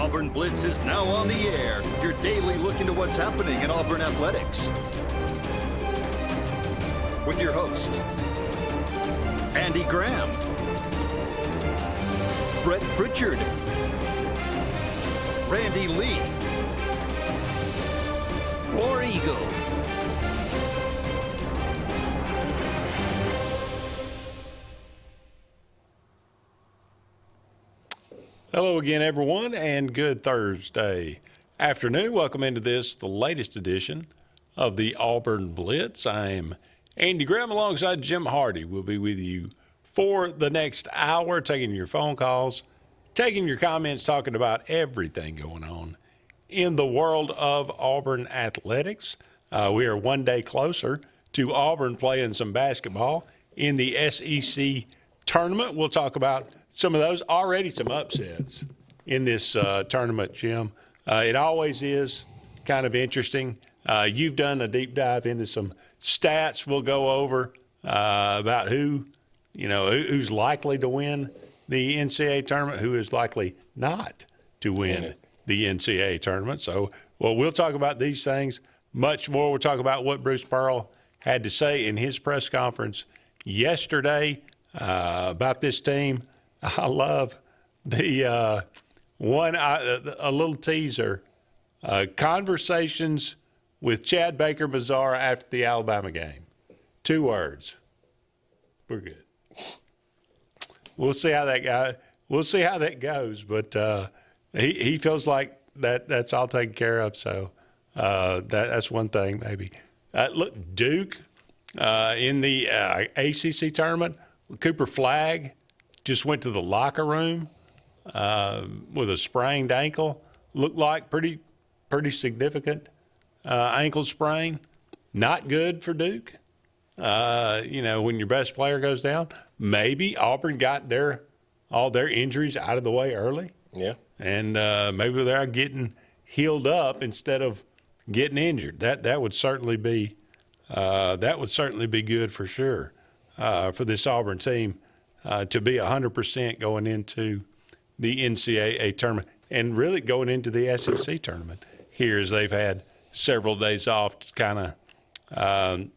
Auburn Blitz is now on the air. Your daily look into what's happening in Auburn athletics. With your host, Andy Graham, Brett Pritchard, Randy Lee, War Eagle. Hello again, everyone, and good Thursday afternoon. Welcome into this, the latest edition of the Auburn Blitz. I'm Andy Graham alongside Jim Hardy. We'll be with you for the next hour, taking your phone calls, taking your comments, talking about everything going on in the world of Auburn athletics. We are one day closer to Auburn playing some basketball in the SEC tournament. We'll talk about some of those, already some upsets in this tournament, Jim. It always is kind of interesting. You've done a deep dive into some stats we'll go over about who's likely to win the NCAA tournament, who is likely not to win the NCAA tournament. So, we'll talk about these things, much more. We'll talk about what Bruce Pearl had to say in his press conference yesterday about this team. I love the a little teaser, conversations with Chad Baker-Mazara after the Alabama game. 2 words. We're good. We'll see how that goes, but he feels like that's all taken care of. So that's one thing maybe. Look, Duke in the ACC tournament, Cooper Flagg just went to the locker room with a sprained ankle. Looked like pretty significant ankle sprain. Not good for Duke. When your best player goes down, maybe Auburn got all their injuries out of the way early. Yeah. And maybe they're getting healed up instead of getting injured. That would certainly be good for sure for this Auburn team. To be 100% going into the NCAA tournament and really going into the SEC tournament here, as they've had several days off to kind of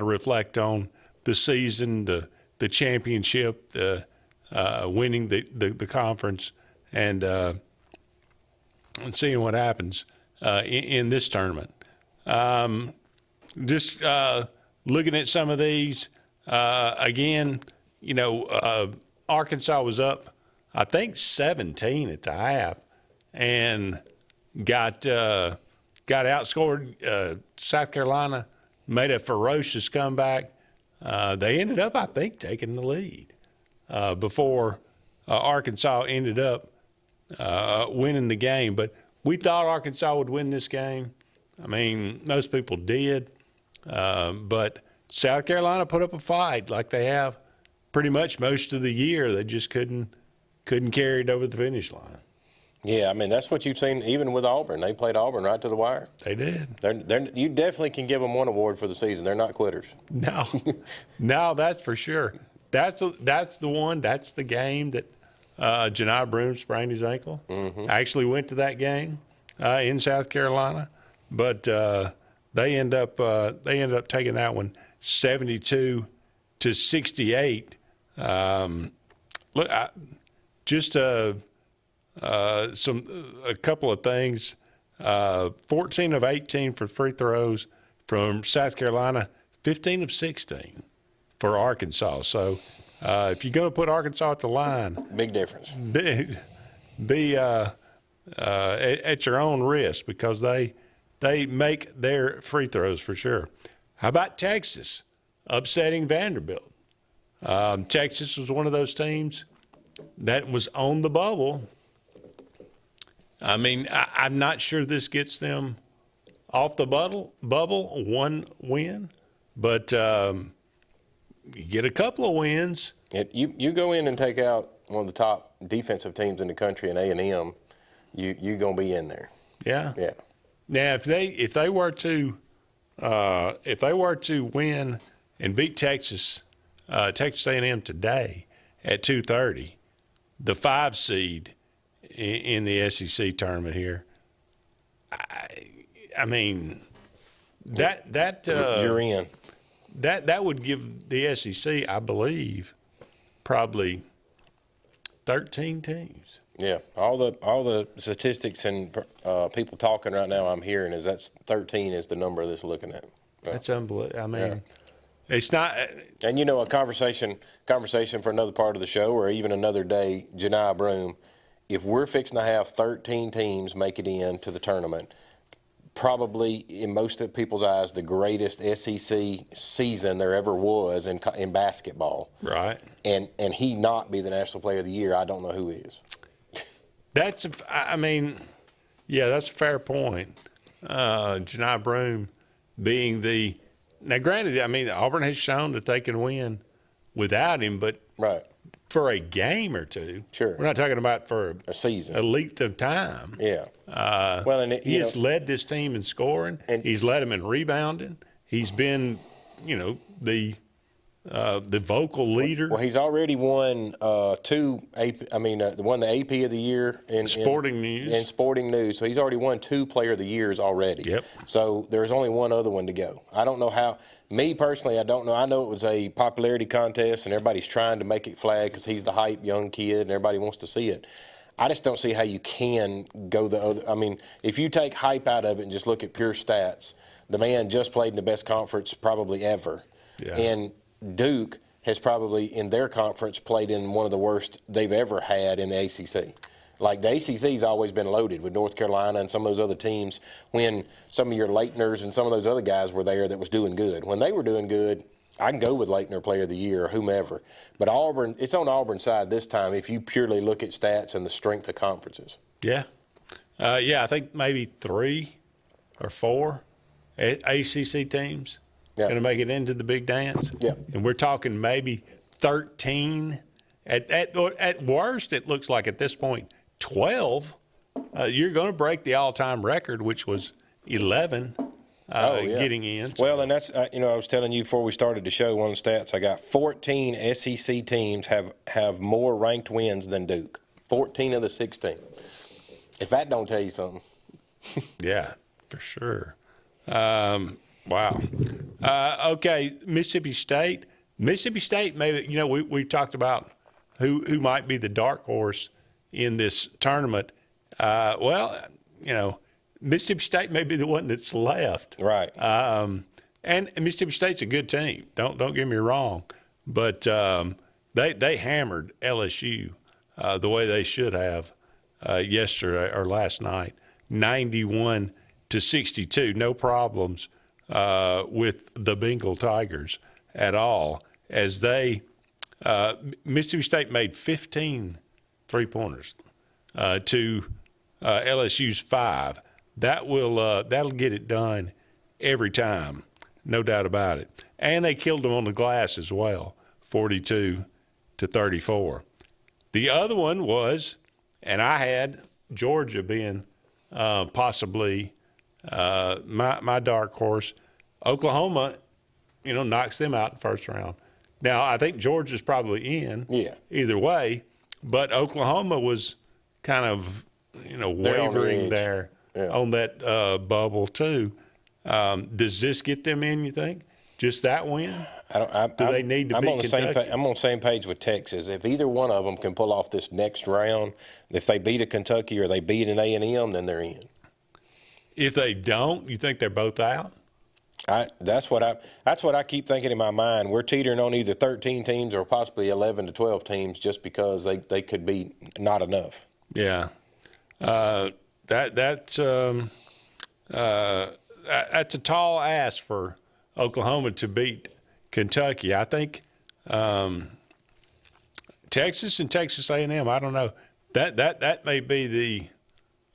reflect on the season, the championship, winning the conference, and seeing what happens in this tournament. Just looking at some of these again. Arkansas was up, I think, 17 at the half, and got outscored. South Carolina made a ferocious comeback. They ended up, I think, taking the lead before Arkansas ended up winning the game. But we thought Arkansas would win this game. I mean, most people did. But South Carolina put up a fight like they have pretty much most of the year. They just couldn't carry it over the finish line. Yeah, I mean, that's what you've seen even with Auburn. They played Auburn right to the wire. They did. You definitely can give them one award for the season. They're not quitters. No, that's for sure. That's the one. That's the game that Janai Broome sprained his ankle. Mm-hmm. I actually went to that game in South Carolina, but they end up taking that one 72-68. Look, just a couple of things. 14 of 18 for free throws from South Carolina, 15 of 16 for Arkansas. So if you're going to put Arkansas at the line, big difference. Be at your own risk, because they make their free throws for sure. How about Texas upsetting Vanderbilt? Texas was one of those teams that was on the bubble. I mean, I'm not sure this gets them off the bubble, one win, but you get a couple of wins. You go in and take out one of the top defensive teams in the country in A&M, you're going to be in there. Yeah. Yeah. Now, if they were to win and beat Texas A&M today at 2:30, the 5 seed in the SEC tournament here. I mean, You're in. That would give the SEC, I believe, probably 13 teams. Yeah, all the statistics and people talking right now I'm hearing is that's 13 is the number that's looking at. That's unbelievable. I mean, it's not. And a conversation for another part of the show or even another day, Janai Broom, if we're fixing to have 13 teams make it into the tournament, probably in most of people's eyes the greatest SEC season there ever was in basketball. Right. And he not be the National Player of the Year, I don't know who is. That's a fair point. Janai Broom being the – now, granted, I mean, Auburn has shown that they can win without him, but right. For a game or two. Sure. We're not talking about for a season. A length of time. Yeah. He has led this team in scoring. And he's led them in rebounding. He's been, the vocal leader. Well, he's already won won the AP of the Year in Sporting News. In Sporting News. So he's already won 2 Player of the Years already. Yep. So there's only one other one to go. I don't know how. Me personally, I don't know. I know it was a popularity contest and everybody's trying to make it flag because he's the hype young kid and everybody wants to see it. I just don't see how you can go the other. I mean, if you take hype out of it and just look at pure stats, the man just played in the best conference probably ever. Yeah. And Duke has probably, in their conference, played in one of the worst they've ever had in the ACC. Like, the ACC's always been loaded with North Carolina and some of those other teams when some of your Leitners and some of those other guys were there that was doing good. When they were doing good, I can go with Leitner Player of the Year or whomever. But Auburn, it's on Auburn's side this time if you purely look at stats and the strength of conferences. Yeah. I think maybe 3 or 4 ACC teams going to make it into the big dance. Yeah. And we're talking maybe 13. At worst, it looks like at this point 12. You're going to break the all-time record, which was 11 getting in. So. Well, and that's I was telling you before we started the show, one of the stats I got, 14 SEC teams have more ranked wins than Duke. 14 of the 16. If that don't tell you something. Yeah, for sure. Wow. Okay, Mississippi State. Mississippi State, maybe, we talked about who might be the dark horse in this tournament. Mississippi State may be the one that's left. Right. And Mississippi State's a good team. Don't get me wrong. But they hammered LSU the way they should have yesterday or last night, 91-62. No problems with the Bengal Tigers at all, as they Mississippi State made 15 3-pointers to LSU's 5. That'll get it done every time, no doubt about it. And they killed them on the glass as well, 42-34. The other one was, and I had Georgia being possibly my dark horse. Oklahoma, knocks them out in the first round. Now, I think Georgia's probably in either way, but Oklahoma was kind of, wavering there on that bubble too. Does this get them in, you think? Just that win? Do they need to beat Kentucky? I'm on the same page with Texas. If either one of them can pull off this next round, if they beat a Kentucky or they beat an A&M, then they're in. If they don't, you think they're both out? That's what I keep thinking in my mind. We're teetering on either 13 teams or possibly 11 to 12 teams just because they could be not enough. Yeah, that's a tall ask for Oklahoma to beat Kentucky. I think Texas and Texas A&M. I don't know. That may be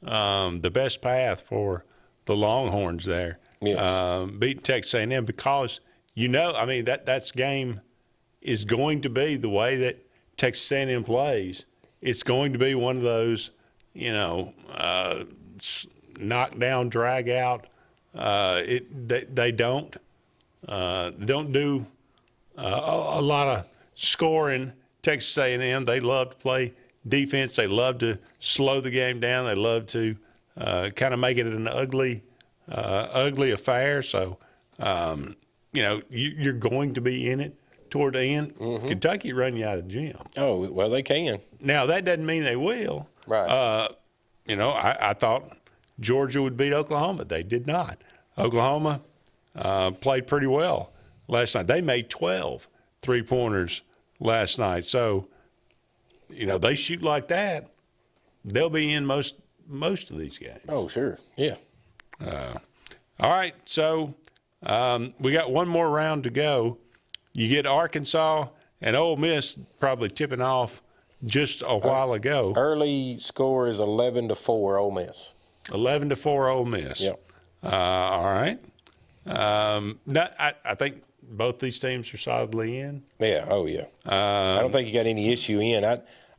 the best path for the Longhorns there. Yes. Beat Texas A&M because that game is going to be the way that Texas A&M plays. It's going to be one of those, knock down, drag out. They don't do a lot of scoring. Texas A&M, they love to play defense. They love to slow the game down. They love to kind of make it an ugly affair. So, you're going to be in it toward the end. Mm-hmm. Kentucky run you out of the gym. Oh, well, they can. Now, that doesn't mean they will. Right. I thought Georgia would beat Oklahoma. They did not. Oklahoma played pretty well last night. They made 12 3-pointers last night. So, they shoot like that, they'll be in most of these games. Oh, sure. Yeah. All right, so we got one more round to go. You get Arkansas and Ole Miss probably tipping off just a while ago. Early score is 11-4 Ole Miss. 11-4 Ole Miss. Yep. All right. I think both these teams are solidly in. Yeah. Oh, yeah. I don't think you got any issue in.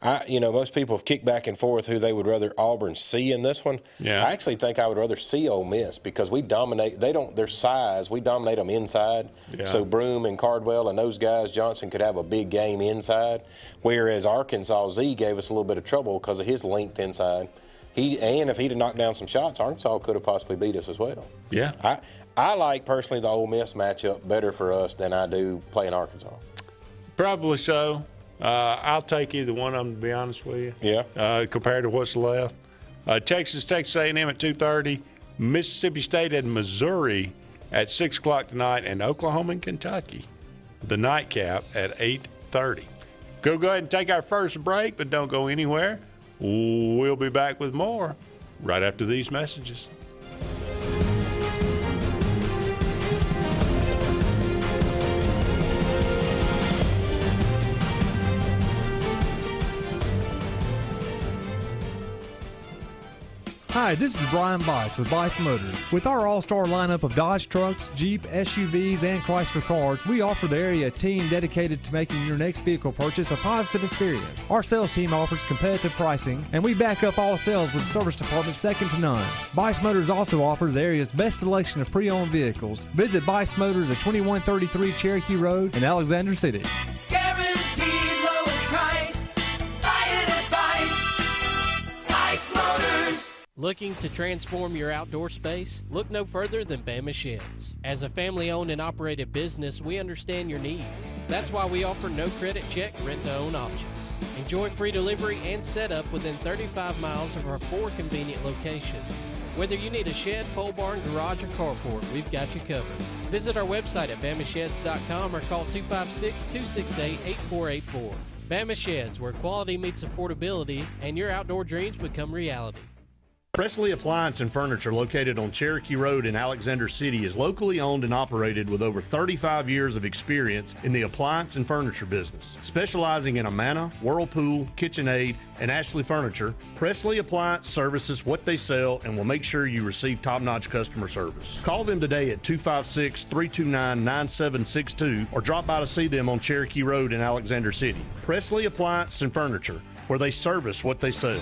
Most people have kicked back and forth who they would rather Auburn see in this one. Yeah. I actually think I would rather see Ole Miss because we dominate. Their size, we dominate them inside. Yeah. So Broome and Cardwell and those guys, Johnson could have a big game inside. Whereas Arkansas, Z gave us a little bit of trouble because of his length inside. If he'd have knocked down some shots, Arkansas could have possibly beat us as well. Yeah. I like personally the Ole Miss matchup better for us than I do playing Arkansas. Probably so. I'll take either one of them, to be honest with you. Yeah. Compared to what's left. Texas A&M at 2:30, Mississippi State and Missouri at 6 o'clock tonight, and Oklahoma and Kentucky, the nightcap at 8:30. Go ahead and take our first break, but don't go anywhere. We'll be back with more right after these messages. Hi, this is Brian Bice with Bice Motors. With our all-star lineup of Dodge trucks, Jeep, SUVs, and Chrysler cars, we offer the area a team dedicated to making your next vehicle purchase a positive experience. Our sales team offers competitive pricing, and we back up all sales with a service department second to none. Bice Motors also offers the area's best selection of pre-owned vehicles. Visit Bice Motors at 2133 Cherokee Road in Alexander City. Guaranteed lowest price. Buy it at Bice Motors. Looking to transform your outdoor space? Look no further than Bama Sheds. As a family-owned and operated business, we understand your needs. That's why we offer no credit check, rent-to-own options. Enjoy free delivery and setup within 35 miles of our 4 convenient locations. Whether you need a shed, pole barn, garage, or carport, we've got you covered. Visit our website at bamasheds.com or call 256-268-8484. Bama Sheds, where quality meets affordability and your outdoor dreams become reality. Presley Appliance and Furniture, located on Cherokee Road in Alexander City, is locally owned and operated with over 35 years of experience in the appliance and furniture business. Specializing in Amana, Whirlpool, KitchenAid, and Ashley Furniture, Presley Appliance services what they sell and will make sure you receive top-notch customer service. Call them today at 256-329-9762 or drop by to see them on Cherokee Road in Alexander City. Presley Appliance and Furniture, where they service what they sell.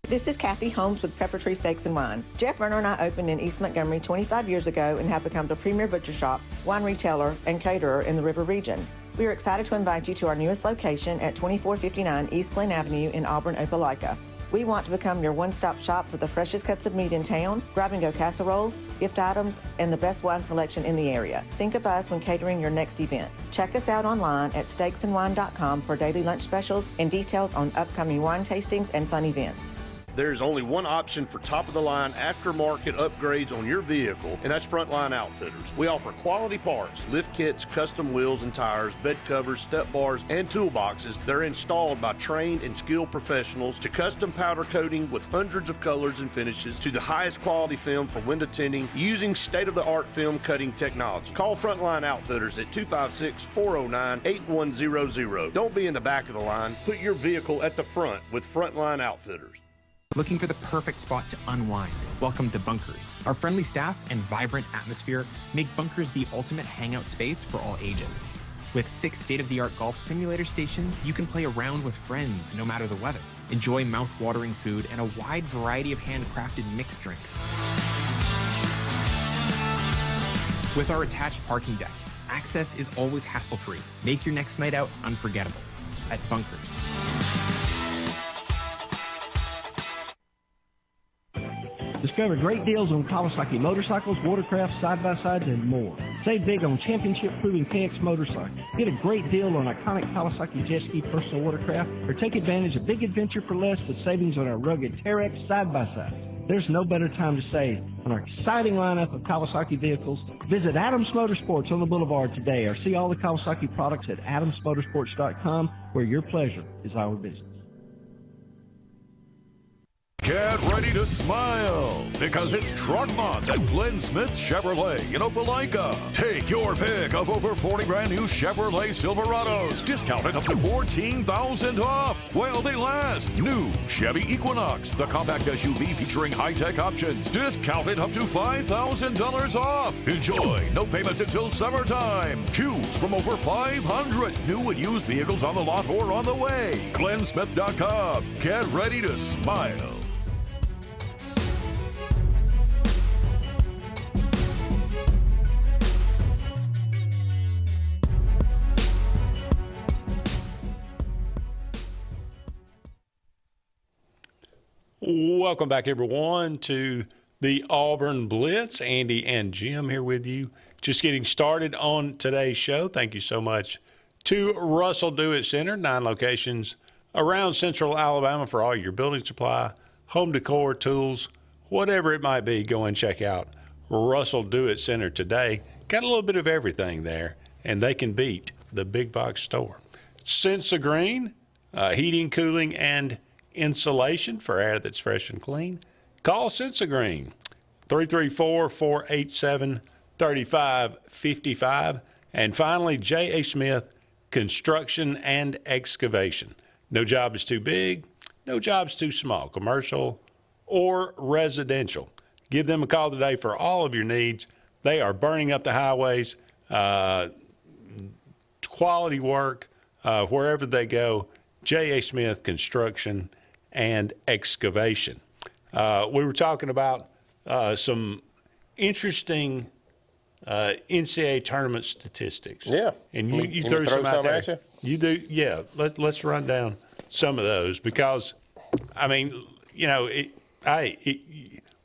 This is Kathy Holmes with Pepper Tree Steaks and Wine. Jeff Verner and I opened in East Montgomery 25 years ago and have become the premier butcher shop, wine retailer, and caterer in the River region. We are excited to invite you to our newest location at 2459 East Glen Avenue in Auburn, Opelika. We want to become your one-stop shop for the freshest cuts of meat in town, grab-and-go casseroles, gift items, and the best wine selection in the area. Think of us when catering your next event. Check us out online at steaksandwine.com for daily lunch specials and details on upcoming wine tastings and fun events. There's only one option for top-of-the-line aftermarket upgrades on your vehicle, and that's Frontline Outfitters. We offer quality parts, lift kits, custom wheels and tires, bed covers, step bars, and toolboxes that are installed by trained and skilled professionals, to custom powder coating with hundreds of colors and finishes, to the highest quality film for window tinting using state-of-the-art film cutting technology. Call Frontline Outfitters at 256-409-8100. Don't be in the back of the line. Put your vehicle at the front with Frontline Outfitters. Looking for the perfect spot to unwind? Welcome to Bunkers. Our friendly staff and vibrant atmosphere make Bunkers the ultimate hangout space for all ages. With 6 state-of-the-art golf simulator stations, you can play around with friends no matter the weather. Enjoy mouth-watering food and a wide variety of handcrafted mixed drinks. With our attached parking deck, access is always hassle-free. Make your next night out unforgettable. at Bunkers. Discover great deals on Kawasaki motorcycles, watercraft, side-by-sides, and more. Save big on championship-proving KX motorcycles. Get a great deal on iconic Kawasaki jet ski personal watercraft, or take advantage of big adventure for less with savings on our rugged Terex side-by-sides. There's no better time to save on our exciting lineup of Kawasaki vehicles. Visit Adams Motorsports on the Boulevard today, or see all the Kawasaki products at adamsmotorsports.com, where your pleasure is our business. Get ready to smile because it's Truck Month at Glenn Smith Chevrolet in Opelika. Take your pick of over 40 brand new Chevrolet Silverados, discounted up to $14,000 off while they last. New Chevy Equinox, the compact SUV featuring high-tech options, discounted up to $5,000 off. Enjoy no payments until summertime. Choose from over 500 new and used vehicles on the lot or on the way. GlennSmith.com. Get ready to smile. Welcome back, everyone, to the Auburn Blitz. Andy and Jim here with you. Just getting started on today's show. Thank you so much to Russell Do-It Center, 9 locations around Central Alabama for all your building supply, home decor, tools, whatever it might be. Go and check out Russell Do-It Center today. Got a little bit of everything there, and they can beat the big box store. Sense of Green, heating, cooling, and insulation for air that's fresh and clean. Call Sense of Green, 334-487-3555. And finally, J.A. Smith Construction and Excavation. No job is too big, no job is too small, commercial or residential. Give them a call today for all of your needs. They are burning up the highways, quality work, wherever they go. J.A. Smith Construction and Excavation. We were talking about some interesting NCAA tournament statistics. Yeah. And you threw some out there. At you? You do, yeah. Let's run down some of those because, I mean, you know,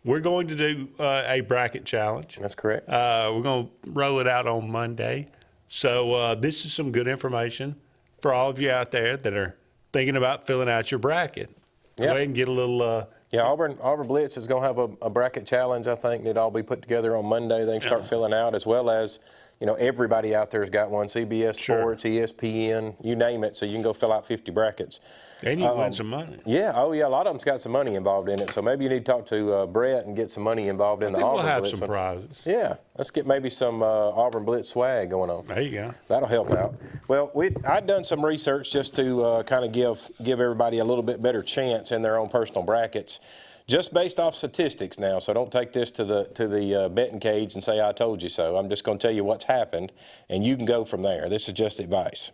we're going to do a bracket challenge. That's correct. We're going to roll it out on Monday. So this is some good information for all of you out there that are thinking about filling out your bracket. Go ahead and get a little. Yeah, Auburn Blitz is going to have a bracket challenge, I think. It'll all be put together on Monday. They can start filling out, as well as, you know, everybody out there has got one. CBS Sports, ESPN, you name it. So you can go fill out 50 brackets. And you win some money. Yeah. Oh, yeah. A lot of them's got some money involved in it. So maybe you need to talk to Brett and get some money involved in the Auburn Blitz. We'll have some prizes. Yeah. Let's get maybe some Auburn Blitz swag going on. There you go. That'll help out. Well, I'd done some research just to kind of give everybody a little bit better chance in their own personal brackets, just based off statistics now. So don't take this to the betting cage and say I told you so. I'm just going to tell you what's happened, and you can go from there. This is just advice.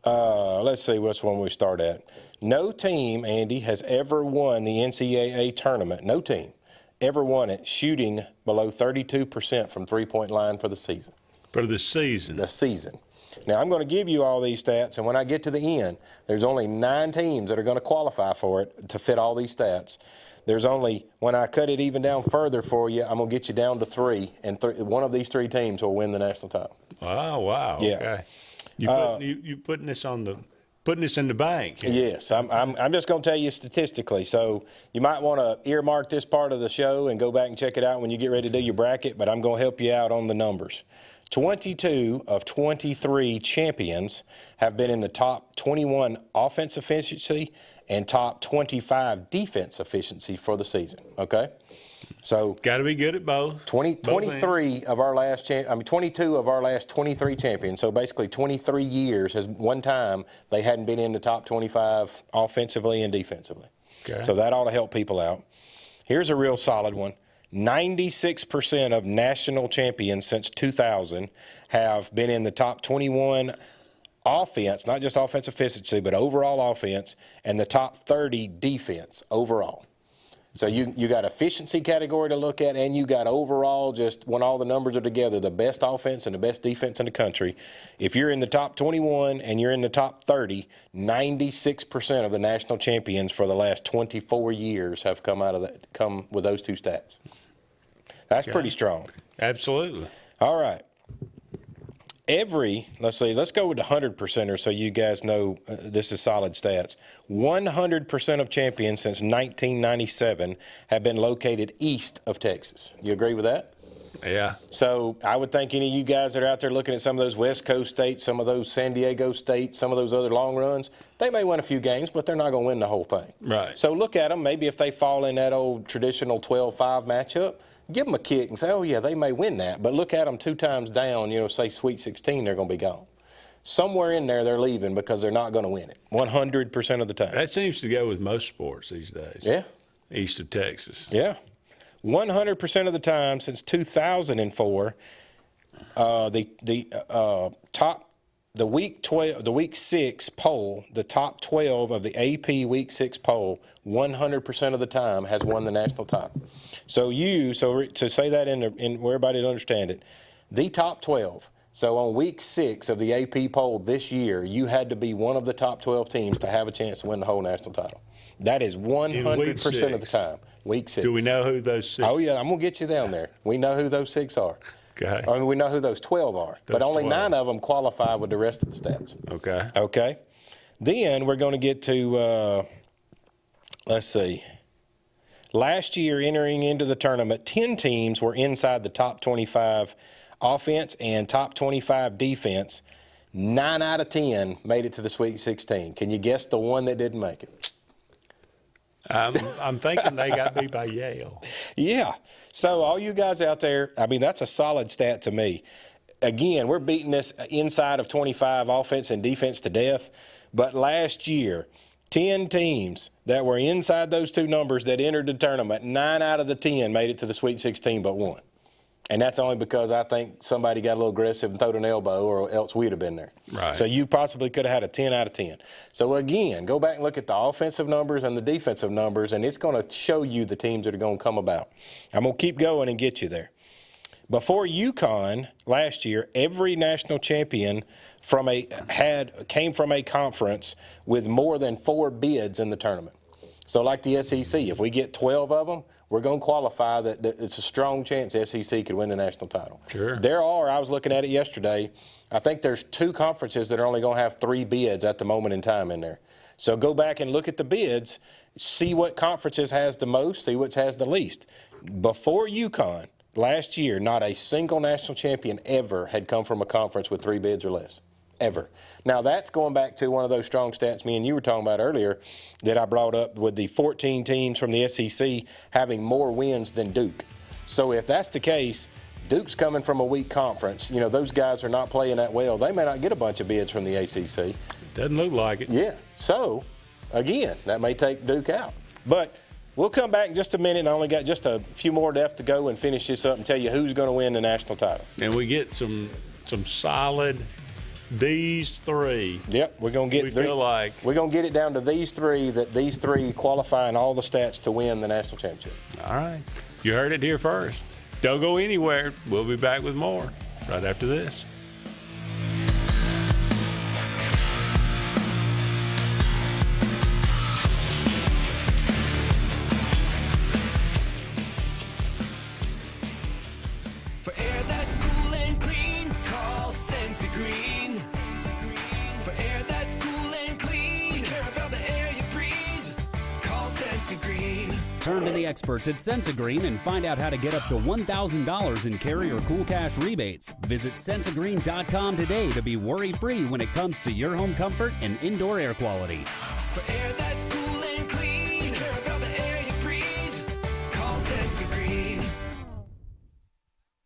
Let's see which one we start at. No team, Andy, has ever won the NCAA tournament. No team ever won it shooting below 32% from three-point line for the season. For the season. The season. Now, I'm going to give you all these stats, and when I get to the end, there's only 9 teams that are going to qualify for it to fit all these stats. There's only, when I cut it even down further for you, I'm going to get you down to 3, and one of these 3 teams will win the national title. Oh, wow. Yeah. Okay. You putting this in the bank. Here. Yes, I'm just going to tell you statistically. So you might want to earmark this part of the show and go back and check it out when you get ready to do your bracket, but I'm going to help you out on the numbers. 22 of 23 champions have been in the top 21 offense efficiency and top 25 defense efficiency for the season. Okay, so got to be good at both. 22 of our last 23 champions. So basically, 23 years has one time they hadn't been in the top 25 offensively and defensively. Okay. So that ought to help people out. Here's a real solid one. 96% of national champions since 2000 have been in the top 21 offense, not just offensive efficiency, but overall offense, and the top 30 defense overall. So you got efficiency category to look at, and you got overall, just when all the numbers are together, the best offense and the best defense in the country. If you're in the top 21 and you're in the top 30, 96% of the national champions for the last 24 years have come with those two stats. That's pretty strong. Absolutely. All right. Let's go with the 100%er so you guys know this is solid stats. 100% of champions since 1997 have been located east of Texas. You agree with that? Yeah. So I would think any of you guys that are out there looking at some of those West Coast states, some of those San Diego states, some of those other long runs, they may win a few games, but they're not going to win the whole thing. Right. So look at them. Maybe if they fall in that old traditional 12-5 matchup, give them a kick and say, oh, yeah, they may win that. But look at them 2 times down, say Sweet 16, they're going to be gone. Somewhere in there they're leaving because they're not going to win it 100% of the time. That seems to go with most sports these days. Yeah. East of Texas. Yeah. 100% of the time since 2004, the week 6 poll, the top 12 of the AP week 6 poll, 100% of the time has won the national title. So to say that in where everybody understand it, the top 12. So on week 6 of the AP poll this year, you had to be one of the top 12 teams to have a chance to win the whole national title. That is 100% of the time. Week 6. Do we know who those 6? Oh yeah, I'm gonna get you down there. We know who those 6 are. Okay. I mean, we know who those 12 are, but only 9 of them qualify with the rest of the stats. Okay. Okay. Then we're going to get to, let's see. Last year, entering into the tournament, 10 teams were inside the top 25 offense and top 25 defense. 9 out of 10 made it to the Sweet 16. Can you guess the one that didn't make it? I'm thinking they got beat by Yale. Yeah. So all you guys out there, I mean, that's a solid stat to me. Again, we're beating this inside of 25 offense and defense to death. But last year, 10 teams that were inside those 2 numbers that entered the tournament, 9 out of the 10 made it to the Sweet 16 but 1. And that's only because I think somebody got a little aggressive and threw an elbow, or else we'd have been there. Right. So you possibly could have had a 10 out of 10. So, again, go back and look at the offensive numbers and the defensive numbers, and it's going to show you the teams that are going to come about. I'm going to keep going and get you there. Before UConn last year, every national champion came from a conference with more than 4 bids in the tournament. So like the SEC, if we get 12 of them, we're going to qualify that it's a strong chance the SEC could win the national title. Sure. I was looking at it yesterday, I think there's 2 conferences that are only going to have 3 bids at the moment in time in there. So go back and look at the bids, see what conferences has the most, see which has the least. Before UConn, last year, not a single national champion ever had come from a conference with 3 bids or less. Ever. Now, that's going back to one of those strong stats me and you were talking about earlier that I brought up with the 14 teams from the SEC having more wins than Duke. So if that's the case, Duke's coming from a weak conference. Those guys are not playing that well. They may not get a bunch of bids from the ACC. Doesn't look like it. Yeah. So, again, that may take Duke out. But we'll come back in just a minute, and I only got just a few more left to go and finish this up and tell you who's going to win the national title. And we get some solid these 3. Yep, we're going to get. We feel like we're going to get it down to these 3. That these 3 qualify in all the stats to win the national championship. All right, you heard it here first. Don't go anywhere. We'll be back with more right after this. For air that's cool and clean, call Senza Green. For air that's cool and clean, we care about the air you breathe. Call Senza Green. Turn to the experts at Sensagreen and find out how to get up to $1,000 in Carrier Cool Cash rebates. Visit Sensagreen.com today to be worry-free when it comes to your home comfort and indoor air quality. For air that's cool and clean, we care about the air you breathe. Call Senza Green.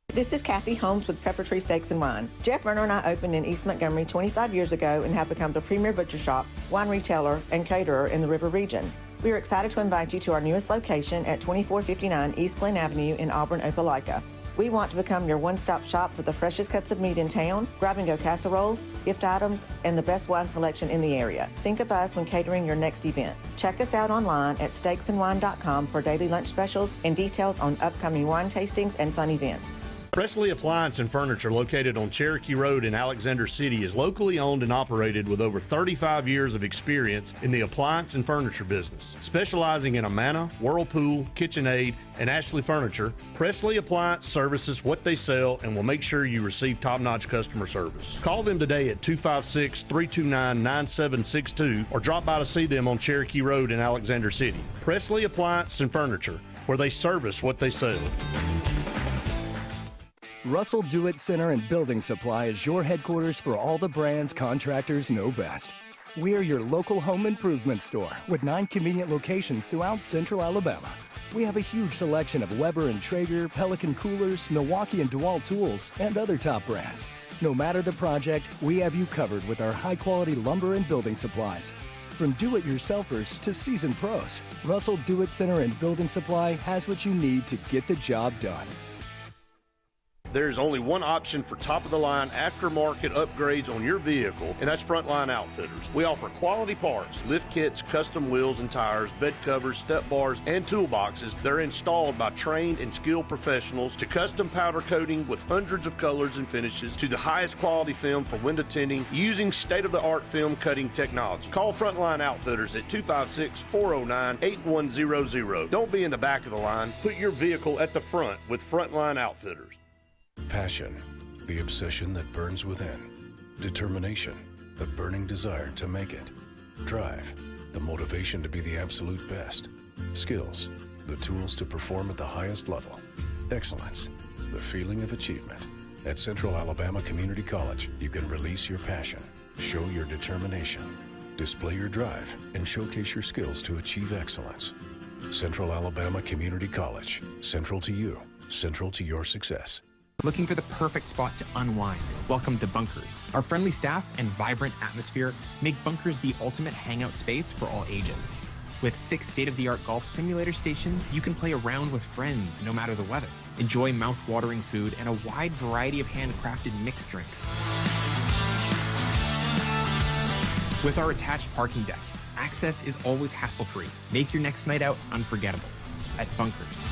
This is Kathy Holmes with Pepper Tree Steaks and Wine. Jeff Verner and I opened in East Montgomery 25 years ago and have become the premier butcher shop, wine retailer, and caterer in the River region. We are excited to invite you to our newest location at 2459 East Glen Avenue in Auburn, Opelika. We want to become your one-stop shop for the freshest cuts of meat in town, grab-and-go casseroles, gift items, and the best wine selection in the area. Think of us when catering your next event. Check us out online at steaksandwine.com for daily lunch specials and details on upcoming wine tastings and fun events. Presley Appliance and Furniture, located on Cherokee Road in Alexander City, is locally owned and operated with over 35 years of experience in the appliance and furniture business. Specializing in Amana, Whirlpool, KitchenAid, and Ashley Furniture, Presley Appliance services what they sell and will make sure you receive top-notch customer service. Call them today at 256-329-9762 or drop by to see them on Cherokee Road in Alexander City. Presley Appliance and Furniture, where they service what they sell. Russell Do-It Center and Building Supply is your headquarters for all the brands contractors know best. We are your local home improvement store with 9 convenient locations throughout Central Alabama. We have a huge selection of Weber and Traeger, Pelican coolers, Milwaukee and DeWalt tools, and other top brands. No matter the project, we have you covered with our high-quality lumber and building supplies. From do-it-yourselfers to seasoned pros, Russell Do-It Center and Building Supply has what you need to get the job done. There's only one option for top-of-the-line aftermarket upgrades on your vehicle, and that's Frontline Outfitters. We offer quality parts, lift kits, custom wheels and tires, bed covers, step bars, and toolboxes that are installed by trained and skilled professionals, to custom powder coating with hundreds of colors and finishes, to the highest quality film for window tinting using state-of-the-art film cutting technology. Call Frontline Outfitters at 256-409-8100. Don't be in the back of the line. Put your vehicle at the front with Frontline Outfitters. Passion, the obsession that burns within. Determination, the burning desire to make it. Drive, the motivation to be the absolute best. Skills, the tools to perform at the highest level. Excellence, the feeling of achievement. At Central Alabama Community College, you can release your passion, show your determination, display your drive, and showcase your skills to achieve excellence. Central Alabama Community College, central to you, central to your success. Looking for the perfect spot to unwind? Welcome to Bunkers. Our friendly staff and vibrant atmosphere make Bunkers the ultimate hangout space for all ages. With 6 state-of-the-art golf simulator stations, you can play around with friends no matter the weather. Enjoy mouth-watering food and a wide variety of handcrafted mixed drinks. With our attached parking deck, access is always hassle-free. Make your next night out unforgettable at Bunkers.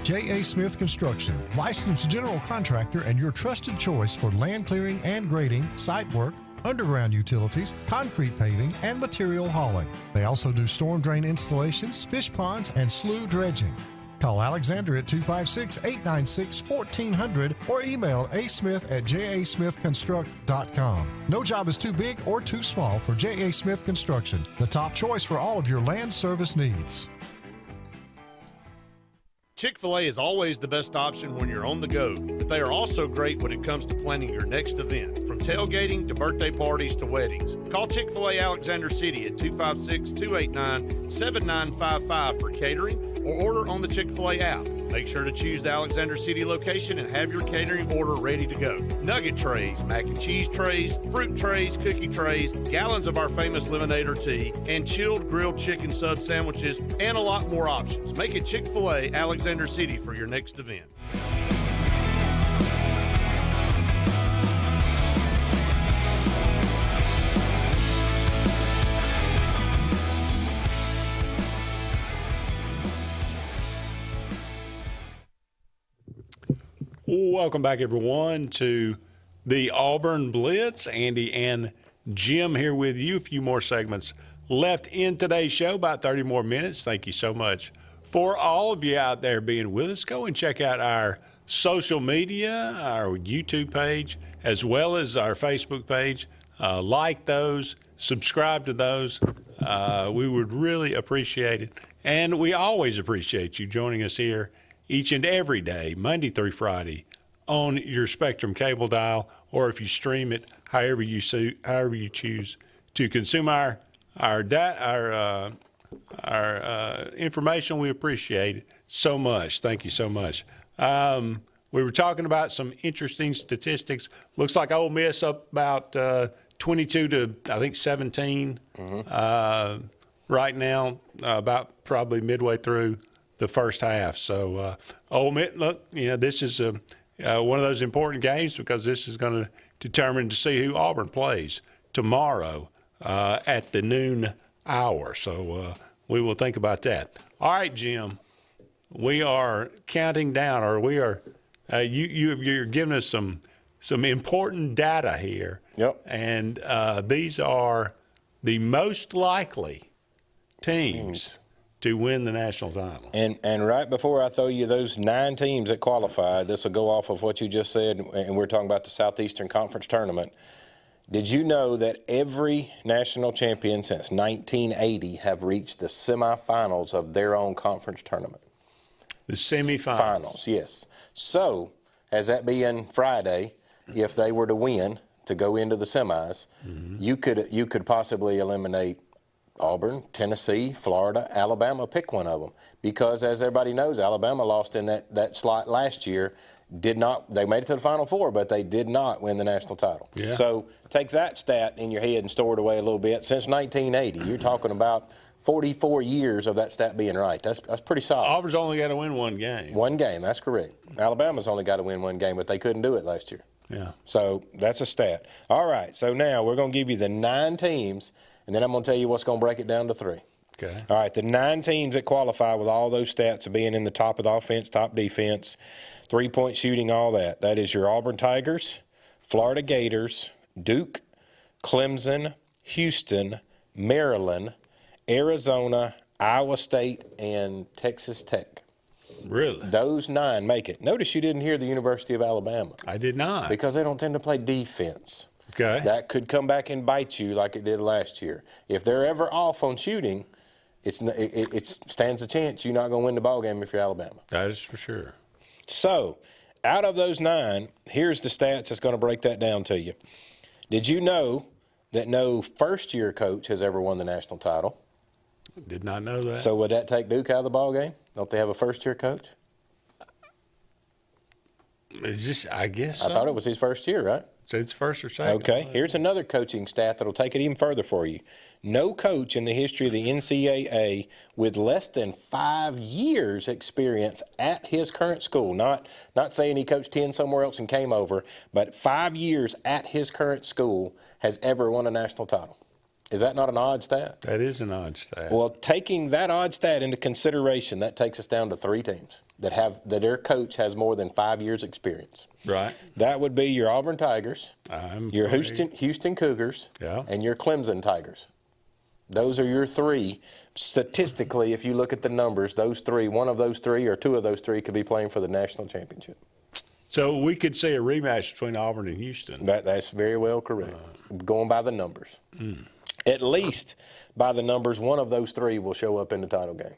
J.A. Smith Construction, licensed general contractor and your trusted choice for land clearing and grading, site work, underground utilities, concrete paving, and material hauling. They also do storm drain installations, fish ponds, and slough dredging. Call Alexander at 256-896-1400 or email asmith@jasmithconstruct.com. No job is too big or too small for J.A. Smith Construction, the top choice for all of your land service needs. Chick-fil-A is always the best option when you're on the go, but they are also great when it comes to planning your next event, from tailgating to birthday parties to weddings. Call Chick-fil-A Alexander City at 256-289-7955 for catering, or order on the Chick-fil-A app. Make sure to choose the Alexander City location and have your catering order ready to go. Nugget trays, mac and cheese trays, fruit trays, cookie trays, gallons of our famous lemonade or tea, and chilled grilled chicken sub sandwiches, and a lot more options. Make it Chick-fil-A Alexander City for your next event. Welcome back, everyone, to the Auburn Blitz. Andy and Jim here with you. A few more segments left in today's show, about 30 more minutes. Thank you so much for all of you out there being with us. Go and check out our social media, our YouTube page, as well as our Facebook page. Like those, subscribe to those. We would really appreciate it. And we always appreciate you joining us here each and every day, Monday through Friday, on your Spectrum cable dial, or if you stream it, however you choose to consume our information. We appreciate it so much. Thank you so much. We were talking about some interesting statistics. Looks like Ole Miss up about 22 to, I think, 17 right now, about probably midway through the first half. So, Ole Miss, look, this is one of those important games because this is going to determine to see who Auburn plays tomorrow at the noon hour. So we will think about that. All right, Jim, we are counting down, or we are you're giving us some important data here. Yep. And these are the most likely teams to win the national title. And right before I throw you those 9 teams that qualified, this will go off of what you just said, and we're talking about the Southeastern Conference Tournament. Did you know that every national champion since 1980 have reached the semifinals of their own conference tournament? The semifinals? Finals, yes. So, as that being Friday, if they were to win to go into the semis, you could possibly eliminate Auburn, Tennessee, Florida, Alabama. Pick one of them, because as everybody knows, Alabama lost in that slot last year. They made it to the Final Four, but they did not win the national title. Yeah. So take that stat in your head and store it away a little bit. Since 1980, you're talking about 44 years of that stat being right. That's pretty solid. Auburn's only got to win one game. One game, that's correct. Alabama's only got to win one game, but they couldn't do it last year. Yeah. So that's a stat. All right, so now we're going to give you the 9 teams, and then I'm going to tell you what's going to break it down to 3. Okay. All right, the 9 teams that qualify with all those stats of being in the top of the offense, top defense, 3-point shooting, all that. That is your Auburn Tigers, Florida Gators, Duke, Clemson, Houston, Maryland, Arizona, Iowa State, and Texas Tech. Really? Those 9 make it. Notice you didn't hear the University of Alabama. I did not. Because they don't tend to play defense. Okay. That could come back and bite you like it did last year. If they're ever off on shooting, it stands a chance you're not going to win the ballgame if you're Alabama. That is for sure. So, out of those 9, here's the stats that's going to break that down to you. Did you know that no first-year coach has ever won the national title? Did not know that. So would that take Duke out of the ballgame? Don't they have a first-year coach? I guess so. I thought it was his first year, right? So it's first or second. Okay, here's another coaching stat that'll take it even further for you. No coach in the history of the NCAA with less than 5 years experience at his current school, not saying he coached 10 somewhere else and came over, but 5 years at his current school has ever won a national title. Is that not an odd stat? That is an odd stat. Well, taking that odd stat into consideration, that takes us down to 3 teams that their coach has more than 5 years experience. Right. That would be your Auburn Tigers, your Houston Cougars, and your Clemson Tigers. Those are your 3. Statistically, if you look at the numbers, those 3, one of those 3 or 2 of those 3 could be playing for the national championship. So we could see a rematch between Auburn and Houston. That's very well correct. Going by the numbers. At least by the numbers, one of those 3 will show up in the title game.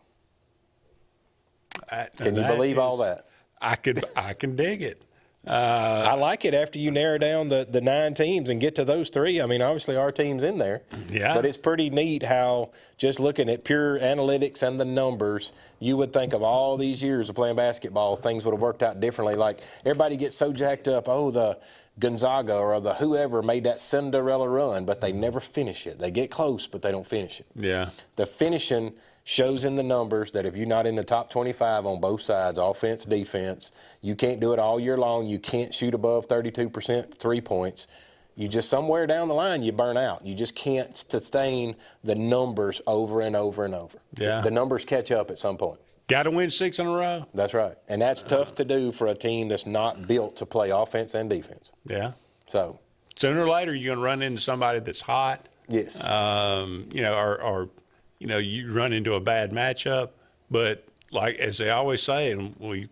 Can you believe all that? I can dig it. I like it after you narrow down the 9 teams and get to those 3. I mean, obviously our team's in there. Yeah. But it's pretty neat how just looking at pure analytics and the numbers, you would think of all these years of playing basketball, things would have worked out differently. Like everybody gets so jacked up, the Gonzaga or the whoever made that Cinderella run, but they never finish it. They get close, but they don't finish it. Yeah. The finishing shows in the numbers that if you're not in the top 25 on both sides, offense, defense, you can't do it all year long. You can't shoot above 32% 3 points. You just somewhere down the line, you burn out. You just can't sustain the numbers over and over and over. Yeah. The numbers catch up at some point. Got to win 6 in a row. That's right. And that's tough to do for a team that's not built to play offense and defense. Yeah. So sooner or later, you're going to run into somebody that's hot. Yes. Or you run into a bad matchup. But like as they always say, and we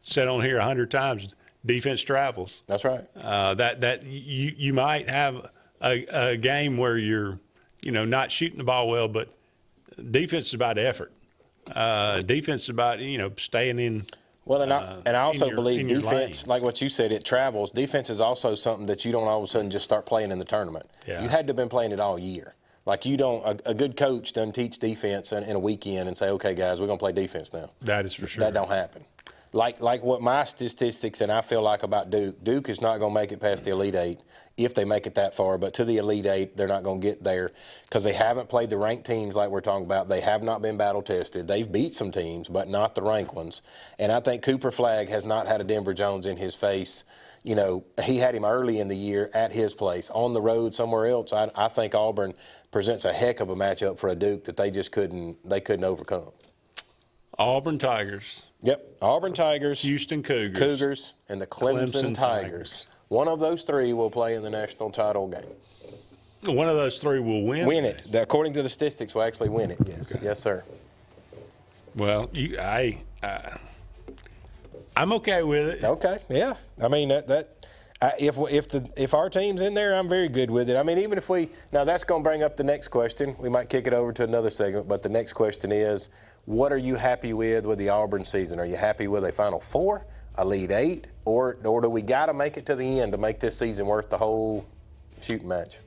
said on here 100 times, defense travels. That's right. That you might have a game where you're not shooting the ball well, but defense is about effort. Defense is about staying in. Well, and I also believe defense, like what you said, it travels. Defense is also something that you don't all of a sudden just start playing in the tournament. Yeah. You had to have been playing it all year. Like you don't, a good coach doesn't teach defense in a weekend and say, okay, guys, we're going to play defense now. That is for sure. That don't happen. like what my statistics and I feel like about Duke. Duke is not going to make it past the Elite Eight if they make it that far. But to the Elite Eight, they're not going to get there because they haven't played the ranked teams like we're talking about. They have not been battle tested. They've beat some teams, but not the ranked ones. And I think Cooper Flagg has not had a Denver Jones in his face. You know, he had him early in the year at his place. On the road somewhere else, I think Auburn presents a heck of a matchup for a Duke that they just couldn't overcome. Auburn Tigers. Yep, Auburn Tigers. Houston Cougars, and the Clemson Tigers. One of those three will play in the national title game. One of those three will win? Win it. According to the statistics, will actually win it, yes. Okay. Yes, sir. Well, I'm okay with it. Okay, yeah. I mean, if our team's in there, I'm very good with it. I mean, even if now that's going to bring up the next question. We might kick it over to another segment, but the next question is, what are you happy with the Auburn season? Are you happy with a Final Four, a Elite Eight, or do we got to make it to the end to make this season worth the whole shooting match?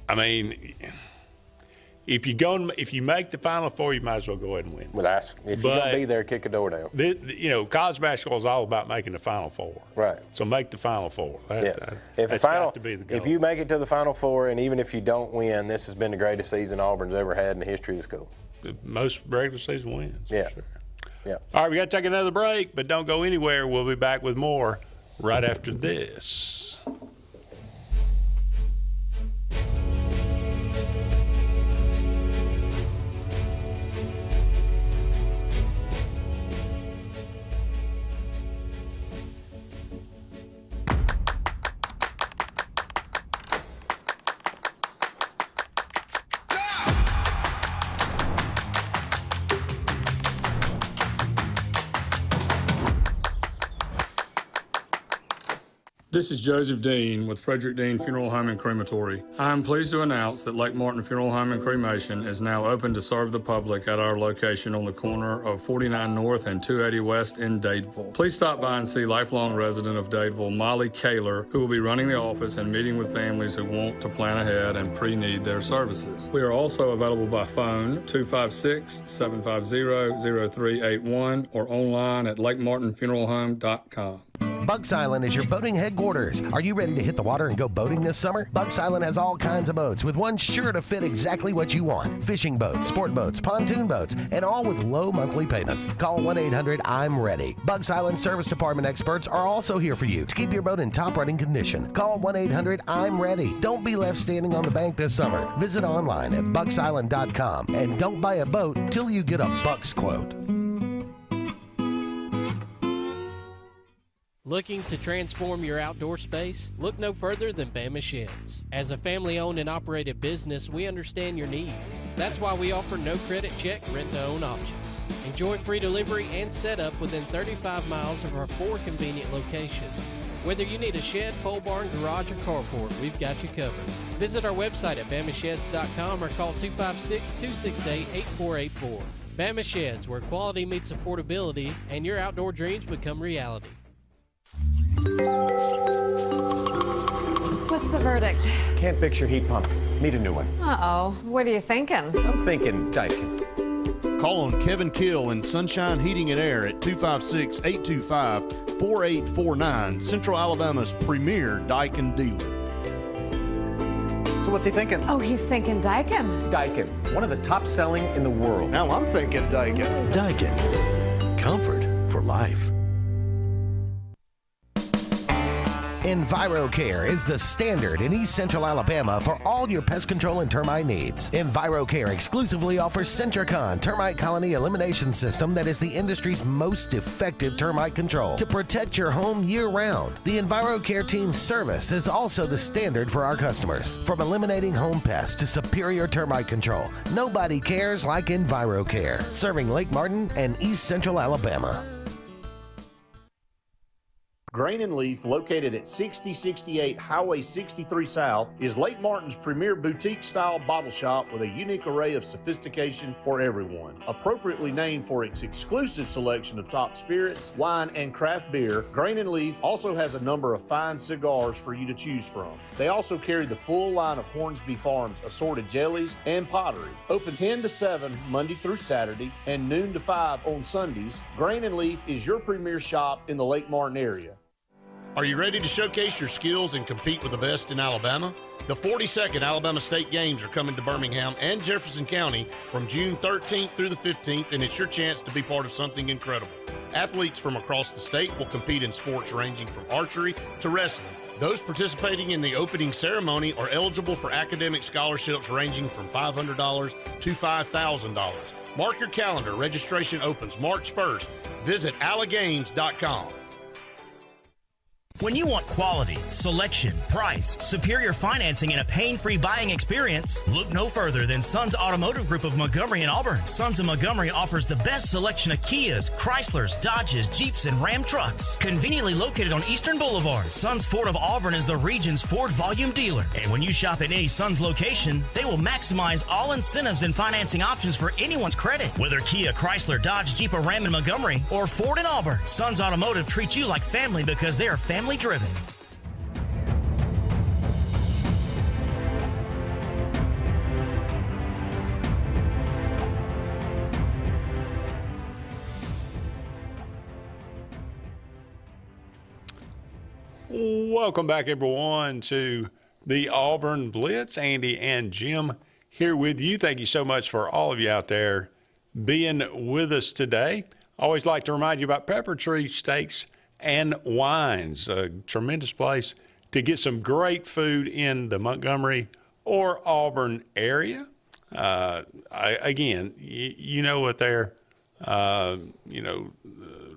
I mean, if you make the Final Four, you might as well go ahead and win. Well, if you're going to be there, kick a door down. College basketball is all about making the Final Four. Right. So make the Final Four. That's got to be the goal. If you make it to the Final Four, and even if you don't win, this has been the greatest season Auburn's ever had in the history of the school. The most regular season wins. Yeah. For sure. Yeah. All right, we got to take another break, but don't go anywhere. We'll be back with more right after this. This is Joseph Dean with Frederick Dean Funeral Home and Crematory. I am pleased to announce that Lake Martin Funeral Home and Cremation is now open to serve the public at our location on the corner of 49 North and 280 West in Dadeville. Please stop by and see lifelong resident of Dadeville, Molly Kaler, who will be running the office and meeting with families who want to plan ahead and pre-need their services. We are also available by phone 256-750-0381 or online at lakemartinfuneralhome.com. Bugs Island is your boating headquarters. Are you ready to hit the water and go boating this summer? Bugs Island has all kinds of boats, with one sure to fit exactly what you want. Fishing boats, sport boats, pontoon boats, and all with low monthly payments. Call 1-800-I'm-READY. Bugs Island Service Department experts are also here for you to keep your boat in top running condition. Call 1-800-I'm-READY. Don't be left standing on the bank this summer. Visit online at bugsisland.com and don't buy a boat till you get a Bucks quote. Looking to transform your outdoor space? Look no further than Bama Sheds. As a family-owned and operated business, we understand your needs. That's why we offer no credit check, rent-to-own options. Enjoy free delivery and setup within 35 miles of our 4 convenient locations. Whether you need a shed, pole barn, garage, or carport, we've got you covered. Visit our website at bamasheds.com or call 256-268-8484. Bama Sheds, where quality meets affordability and your outdoor dreams become reality. What's the verdict? Can't fix your heat pump. Need a new one. Uh-oh. What are you thinking? I'm thinking Daikin. Call on Kevin Kill and Sunshine Heating and Air at 256-825-4849, Central Alabama's premier Daikin dealer. So what's he thinking? Oh, he's thinking Daikin. Daikin, one of the top selling in the world. Now I'm thinking Daikin. Daikin. Comfort for life. EnviroCare is the standard in East Central Alabama for all your pest control and termite needs. EnviroCare exclusively offers Centricon termite colony elimination system that is the industry's most effective termite control to protect your home year-round. The EnviroCare team's service is also the standard for our customers. From eliminating home pests to superior termite control, nobody cares like EnviroCare, serving Lake Martin and East Central Alabama. Grain and Leaf, located at 6068 Highway 63 South, is Lake Martin's premier boutique-style bottle shop with a unique array of sophistication for everyone. Appropriately named for its exclusive selection of top spirits, wine, and craft beer, Grain and Leaf also has a number of fine cigars for you to choose from. They also carry the full line of Hornsby Farms assorted jellies and pottery. Open 10 to 7 Monday through Saturday and noon to 5 on Sundays, Grain and Leaf is your premier shop in the Lake Martin area. Are you ready to showcase your skills and compete with the best in Alabama? The 42nd Alabama State Games are coming to Birmingham and Jefferson County from June 13th through the 15th, and it's your chance to be part of something incredible. Athletes from across the state will compete in sports ranging from archery to wrestling. Those participating in the opening ceremony are eligible for academic scholarships ranging from $500 to $5,000. Mark your calendar. Registration opens March 1st. Visit allagames.com. When you want quality, selection, price, superior financing, and a pain-free buying experience, look no further than Sons Automotive Group of Montgomery and Auburn. Sons of Montgomery offers the best selection of Kias, Chryslers, Dodges, Jeeps, and Ram trucks. Conveniently located on Eastern Boulevard, Sons Ford of Auburn is the region's Ford volume dealer. And when you shop at any Sons location, they will maximize all incentives and financing options for anyone's credit. Whether Kia, Chrysler, Dodge, Jeep, or Ram in Montgomery, or Ford in Auburn, Sons Automotive treats you like family because they are family driven. Welcome back, everyone, to the Auburn Blitz. Andy and Jim here with you. Thank you so much for all of you out there being with us today. I always like to remind you about Pepper Tree Steaks and Wines, a tremendous place to get some great food in the Montgomery or Auburn area. Again, you know what they're,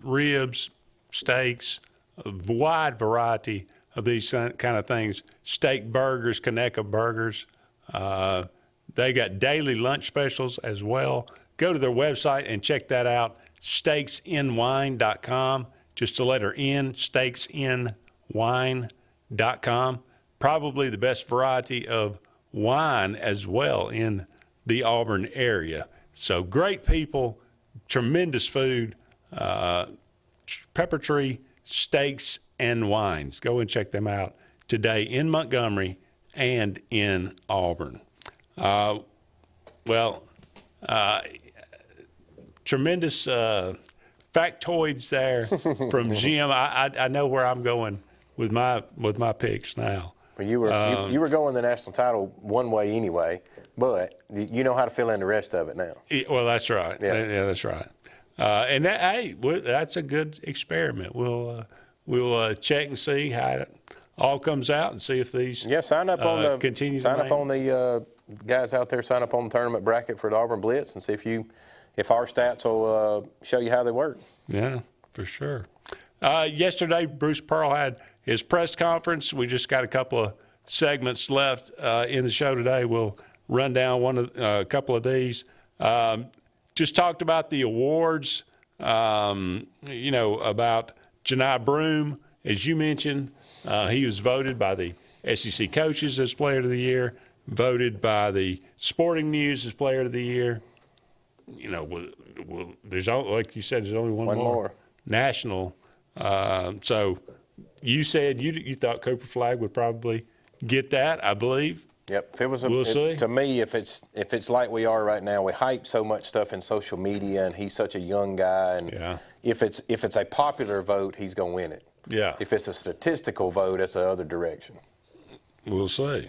ribs, steaks, a wide variety of these kind of things. Steak burgers, Conecuh burgers. They got daily lunch specials as well. Go to their website and check that out, steaksinwine.com. Just the letter N, steaksinwine.com. Probably the best variety of wine as well in the Auburn area. So great people, tremendous food. Pepper Tree Steaks and Wines. Go and check them out today in Montgomery and in Auburn. Tremendous factoids there from Jim. I know where I'm going with my picks now. Well, you were going the national title one way anyway, but you know how to fill in the rest of it now. Well, that's right. Yeah, that's right. And that's a good experiment. We'll check and see how it all comes out and see if these sign up on the continue. Sign up on the guys out there. Sign up on the tournament bracket for the Auburn Blitz and see if our stats will show you how they work. Yeah, for sure. Yesterday, Bruce Pearl had his press conference. We just got a couple of segments left in the show today. We'll run down a couple of these. Just talked about the awards, about Janai Broome. As you mentioned, he was voted by the SEC coaches as Player of the Year, voted by the Sporting News as Player of the Year. There's like you said, there's only one more national. So you said you thought Cooper Flagg would probably get that, I believe. Yep. If it was we'll see. To me, if it's like we are right now, we hype so much stuff in social media, and he's such a young guy. And if it's a popular vote, he's going to win it. Yeah. If it's a statistical vote, that's the other direction. We'll see.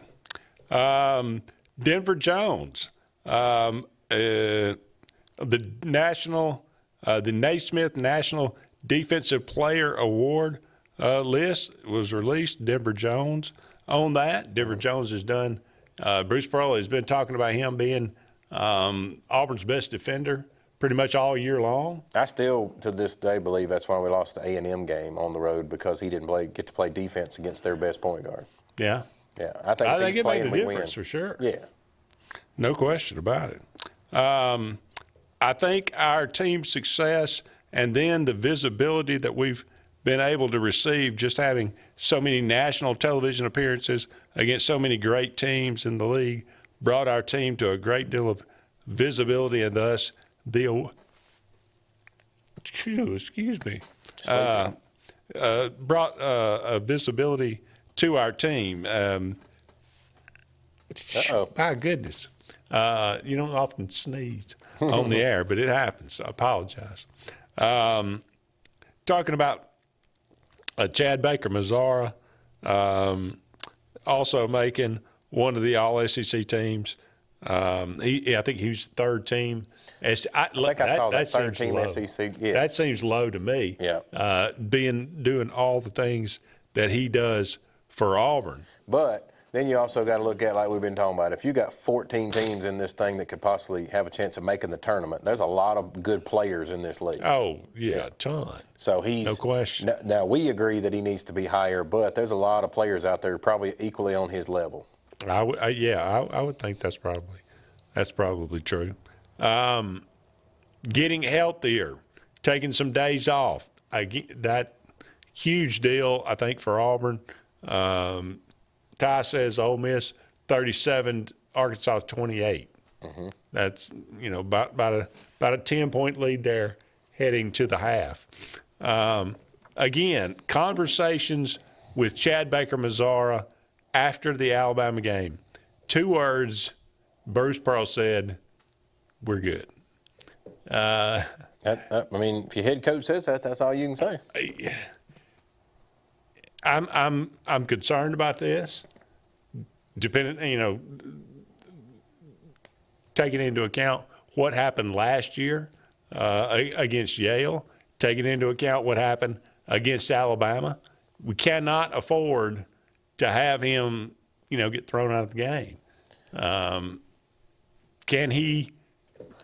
Denver Jones, the Naismith National Defensive Player Award list was released. Denver Jones on that. Denver Jones has done. Bruce Pearl has been talking about him being Auburn's best defender pretty much all year long. I still, to this day, believe that's why we lost the A&M game on the road, because he didn't get to play defense against their best point guard. Yeah. Yeah, I think it he's playing, made a we difference win. for sure. Yeah. No question about it. I think our team's success and then the visibility that we've been able to receive just having so many national television appearances against so many great teams in the league brought our team to a great deal of visibility and thus brought a visibility to our team. My goodness. You don't often sneeze on the air, but it happens. I apologize. Talking about Chad Baker-Mazara, also making one of the All-SEC teams. I think he was the third team. I think I saw that third team SEC. Yes. That seems low to me. Yeah. Doing all the things that he does for Auburn. But then you also got to look at, like we've been talking about, if you got 14 teams in this thing that could possibly have a chance of making the tournament, there's a lot of good players in this league. Oh, yeah. A ton. So he's no question. Now we agree that he needs to be higher, but there's a lot of players out there probably equally on his level. I would think that's probably true. Getting healthier, taking some days off, that huge deal I think for Auburn. Ty says Ole Miss 37, Arkansas 28. Mm-hmm. That's about a 10-point lead there heading to the half. Again, conversations with Chad Baker-Mazara after the Alabama game. 2 words. Bruce Pearl said, "We're good." I mean, if your head coach says that, that's all you can say. I'm concerned about this. Taking into account what happened last year against Yale, taking into account what happened against Alabama, we cannot afford to have him, get thrown out of the game. Can he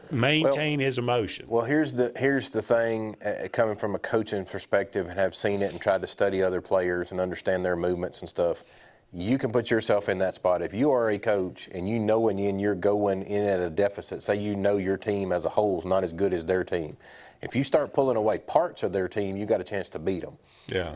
maintain his emotion? Well, here's the thing, coming from a coaching perspective and have seen it and tried to study other players and understand their movements and stuff. You can put yourself in that spot. If you are a coach and you know and you're going in at a deficit, say your team as a whole is not as good as their team. If you start pulling away parts of their team, you got a chance to beat them. Yeah.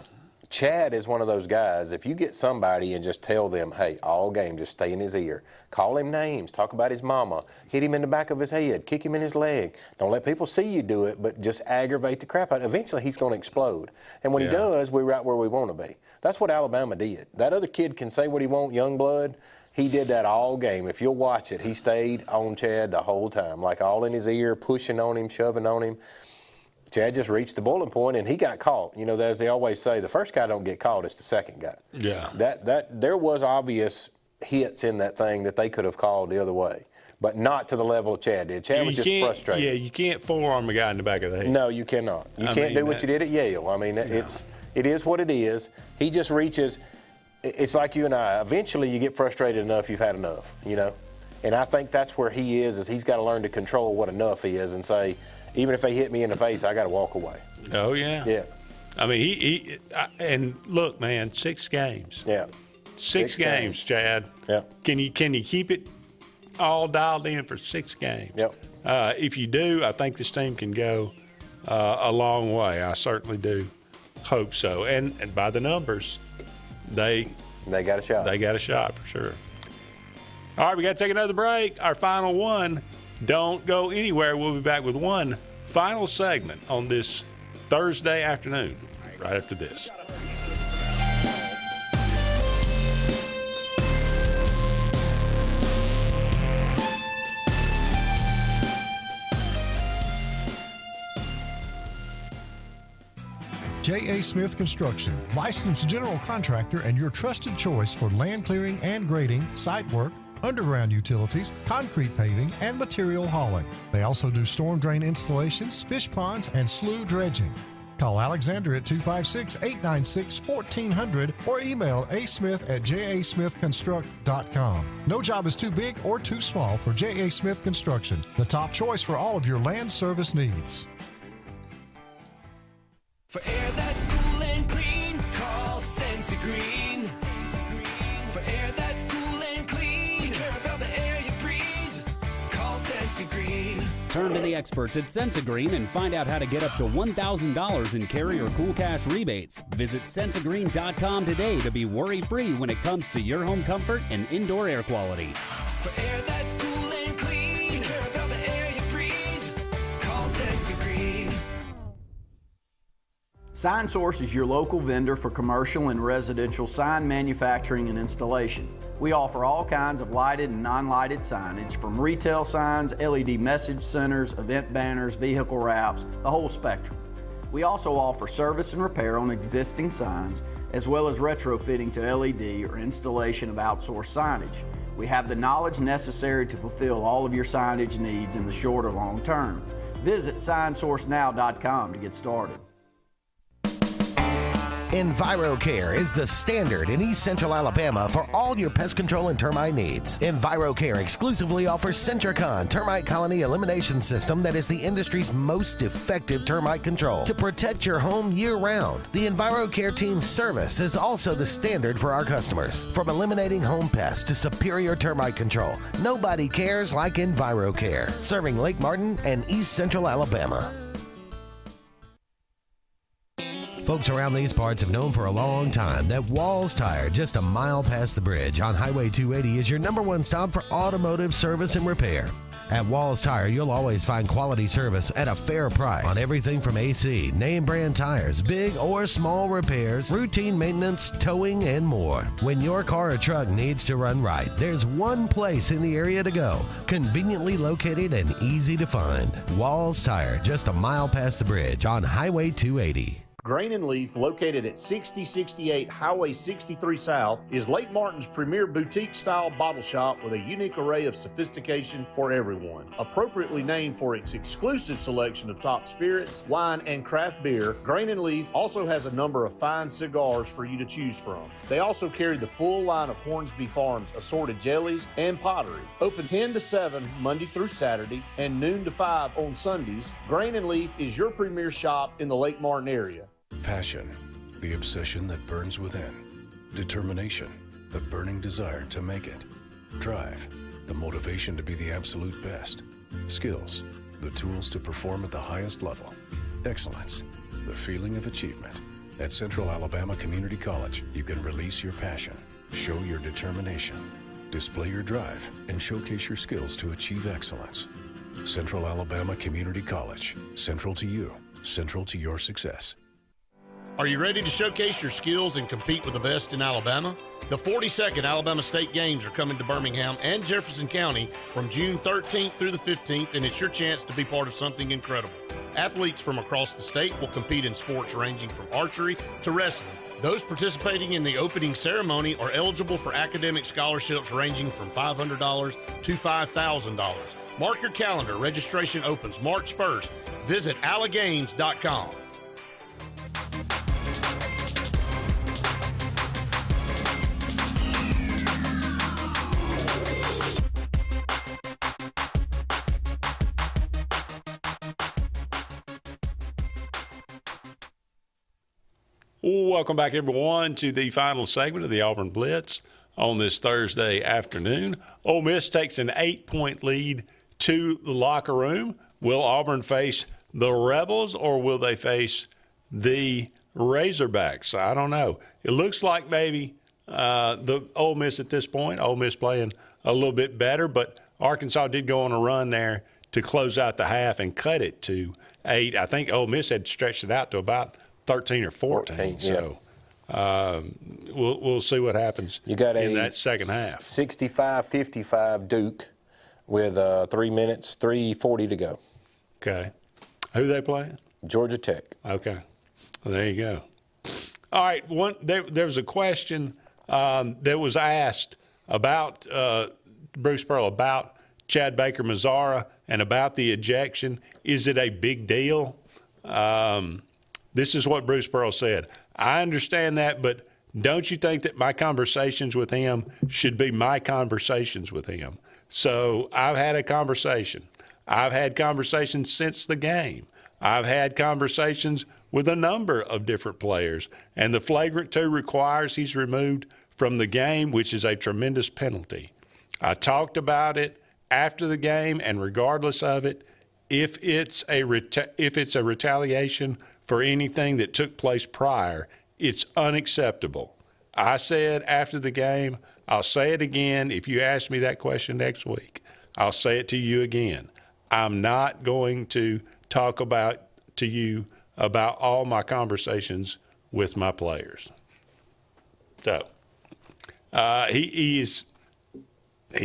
Chad is one of those guys, if you get somebody and just tell them, hey, all game, just stay in his ear. Call him names. Talk about his mama. Hit him in the back of his head. Kick him in his leg. Don't let people see you do it, but just aggravate the crap out. Eventually, he's going to explode. And when he does, we're right where we want to be. That's what Alabama did. That other kid can say what he wants, Youngblood. He did that all game. If you'll watch it, he stayed on Chad the whole time, like all in his ear, pushing on him, shoving on him. Chad just reached the boiling point, and he got caught. As they always say, the first guy don't get caught, it's the second guy. Yeah. That there was obvious hits in that thing that they could have called the other way, but not to the level of Chad did. Chad was just frustrated. Yeah, you can't forearm a guy in the back of the head. No, you cannot. You can't do what you did at Yale. I mean, it is what it is. He just reaches. It's like you and I. Eventually, you get frustrated enough, you've had enough, And I think that's where he is he's got to learn to control what enough is and say, even if they hit me in the face, I got to walk away. Oh, yeah. Yeah. I mean, and look, man, 6 games. Yeah. 6 games, Chad. Yeah. Can you keep it all dialed in for 6 games? Yep. If you do, I think this team can go a long way. I certainly do hope so. And by the numbers, they got a shot. They got a shot for sure. All right, we got to take another break. Our final one. Don't go anywhere. We'll be back with one final segment on this Thursday afternoon, right after this. J.A. Smith Construction, licensed general contractor and your trusted choice for land clearing and grading, site work, underground utilities, concrete paving, and material hauling. They also do storm drain installations, fish ponds, and slough dredging. Call Alexander at 256-896-1400 or email asmith@jasmithconstruct.com. No job is too big or too small for J.A. Smith Construction, the top choice for all of your land service needs. For air that's cool and clean, call Sensi Green. For air that's cool and clean, care about the air you breathe, call Sensi Green. Turn to the experts at Sensagreen and find out how to get up to $1,000 in carry or cool cash rebates. Visit Sensagreen.com today to be worry-free when it comes to your home comfort and indoor air quality. For air that's cool and clean, care about the air you breathe. Call Sensagreen. Sign Source is your local vendor for commercial and residential sign manufacturing and installation. We offer all kinds of lighted and non-lighted signage, from retail signs, LED message centers, event banners, vehicle wraps, the whole spectrum. We also offer service and repair on existing signs, as well as retrofitting to LED or installation of outsourced signage. We have the knowledge necessary to fulfill all of your signage needs in the short or long term. Visit signsourcenow.com to get started. EnviroCare is the standard in East Central Alabama for all your pest control and termite needs. EnviroCare exclusively offers Centricon termite colony elimination system that is the industry's most effective termite control to protect your home year-round. The EnviroCare team's service is also the standard for our customers. From eliminating home pests to superior termite control, nobody cares like EnviroCare, serving Lake Martin and East Central Alabama. Folks around these parts have known for a long time that Walls Tire, just a mile past the bridge on Highway 280, is your #1 stop for automotive service and repair. At Walls Tire, you'll always find quality service at a fair price on everything from AC, name brand tires, big or small repairs, routine maintenance, towing, and more. When your car or truck needs to run right, there's one place in the area to go, conveniently located and easy to find. Walls Tire, just a mile past the bridge on Highway 280. Grain and Leaf, located at 6068 Highway 63 South, is Lake Martin's premier boutique-style bottle shop with a unique array of sophistication for everyone. Appropriately named for its exclusive selection of top spirits, wine, and craft beer, Grain and Leaf also has a number of fine cigars for you to choose from. They also carry the full line of Hornsby Farms assorted jellies and pottery. Open 10 to 7 Monday through Saturday and noon to 5 on Sundays, Grain and Leaf is your premier shop in the Lake Martin area. Passion, the obsession that burns within. Determination, the burning desire to make it. Drive, the motivation to be the absolute best. Skills, the tools to perform at the highest level. Excellence, the feeling of achievement. At Central Alabama Community College, you can release your passion, show your determination, display your drive, and showcase your skills to achieve excellence. Central Alabama Community College, central to you, central to your success. Are you ready to showcase your skills and compete with the best in Alabama? The 42nd Alabama State Games are coming to Birmingham and Jefferson County from June 13th through the 15th, and it's your chance to be part of something incredible. Athletes from across the state will compete in sports ranging from archery to wrestling. Those participating in the opening ceremony are eligible for academic scholarships ranging from $500 to $5,000. Mark your calendar. Registration opens March 1st. Visit alagames.com. Welcome back, everyone, to the final segment of the Auburn Blitz on this Thursday afternoon. Ole Miss takes an 8-point lead to the locker room. Will Auburn face the Rebels or will they face the Razorbacks? I don't know. It looks like maybe the Ole Miss at this point, Ole Miss playing a little bit better, but Arkansas did go on a run there to close out the half and cut it to 8. I think Ole Miss had stretched it out to about 13 or 14. So we'll see what happens in that second half. 65-55 Duke with 3 minutes, 3:40 to go. Okay. Who they playing? Georgia Tech. Okay. Well, there you go. All right. There was a question that was asked about Bruce Pearl, about Chad Baker-Mazara and about the ejection. Is it a big deal? This is what Bruce Pearl said. I understand that, but don't you think that my conversations with him should be my conversations with him? So I've had a conversation. I've had conversations since the game. I've had conversations with a number of different players, and the flagrant 2 requires he's removed from the game, which is a tremendous penalty. I talked about it after the game, and regardless of it, if it's a retaliation for anything that took place prior, it's unacceptable. I said after the game, I'll say it again. If you ask me that question next week, I'll say it to you again. I'm not going to talk to you about all my conversations with my players. So he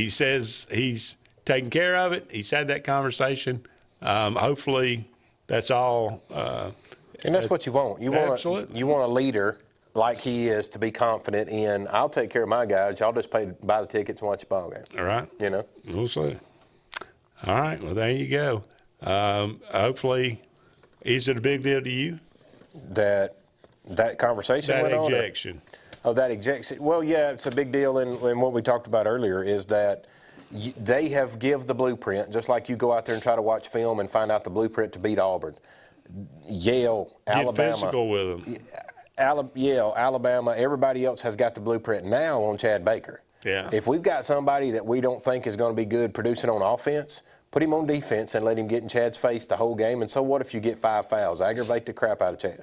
says he's taking care of it. He's had that conversation. Hopefully that's all. And that's what you want. You want a leader like he is to be confident in, I'll take care of my guys. Y'all just buy the tickets and watch the ball game. All right. You know? We'll see. All right. Well, there you go. Hopefully, is it a big deal to you? That conversation went on? That ejection. Oh, that ejection. Well, yeah, it's a big deal in what we talked about earlier is that they have give the blueprint, just like you go out there and try to watch film and find out the blueprint to beat Auburn. Yale, Alabama. Get physical with them. Yale, Alabama, everybody else has got the blueprint now on Chad Baker. Yeah. If we've got somebody that we don't think is going to be good producing on offense, put him on defense and let him get in Chad's face the whole game. And so what if you get 5 fouls? Aggravate the crap out of Chad.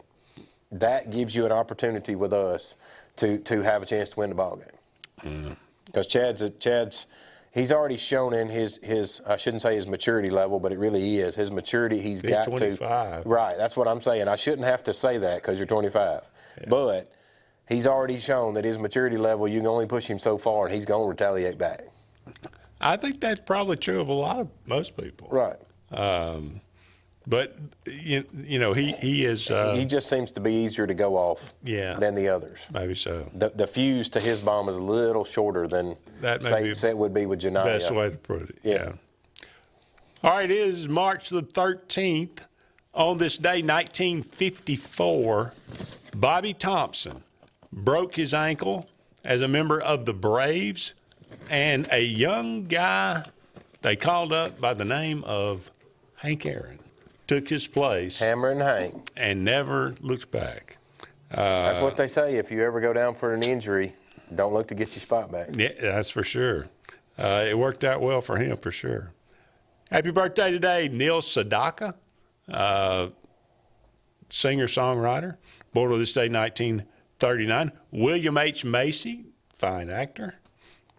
That gives you an opportunity with us to have a chance to win the ball game. Because Chad's he's already shown in his I shouldn't say his maturity level, but it really is. His maturity, he's got 25. to. Right, that's what I'm saying. I shouldn't have to say that because you're 25. Yeah. But he's already shown that his maturity level, you can only push him so far, and he's going to retaliate back. I think that's probably true of most people. Right. But, you know, he is he just seems to be easier to go off than the others. Maybe so. The fuse to his bomb is a little shorter than say it would be with Janiyah. Best way to put it, yeah. All right, it is March the 13th. On this day, 1954, Bobby Thompson broke his ankle as a member of the Braves, and a young guy they called up by the name of Hank Aaron took his place. Hammer and Hank. And never looked back. That's what they say. If you ever go down for an injury, don't look to get your spot back. Yeah, that's for sure. It worked out well for him, for sure. Happy birthday today, Neil Sedaka, singer-songwriter, born on this day, 1939. William H. Macy, fine actor,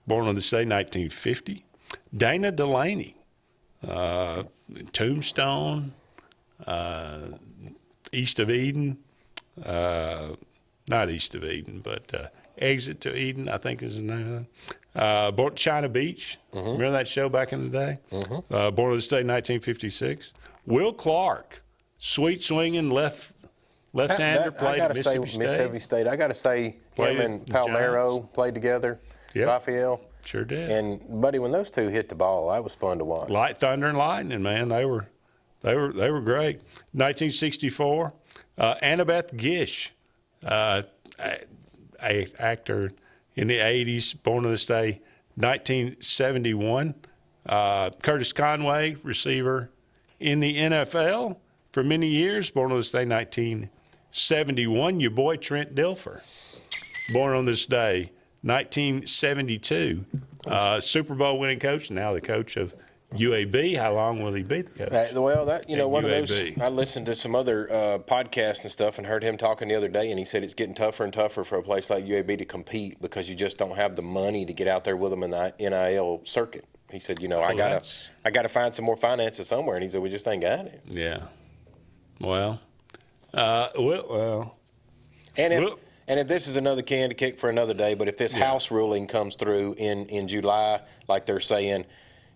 born on this day, 1950. Dana Delaney, Tombstone, East of Eden, not East of Eden, but Exit to Eden, I think is the name of it. Born China Beach. Remember that show back in the day? Born on this day, 1956. Will Clark, sweet swinging left-hander, played at Mississippi State. I got to say, him and Palmero played together. Yep. Raphael. Sure did. And buddy, when those two hit the ball, that was fun to watch. Light Thunder and Lightning, man, they were great. 1964, Annabeth Gish, a actor in the 80s, born on this day, 1971. Curtis Conway, receiver in the NFL for many years, born on this day, 1971. Your boy Trent Dilfer, born on this day, 1972. Super Bowl winning coach, now the coach of UAB. How long will he be the coach? Well, one UAB. of those. I listened to some other podcasts and stuff, and heard him talking the other day, and he said it's getting tougher and tougher for a place like UAB to compete because you just don't have the money to get out there with them in the NIL circuit. He said, I gotta find some more finances somewhere, and he said we just ain't got it. Yeah. Well. And if this is another can to kick for another day, but if this House ruling comes through in July, like they're saying,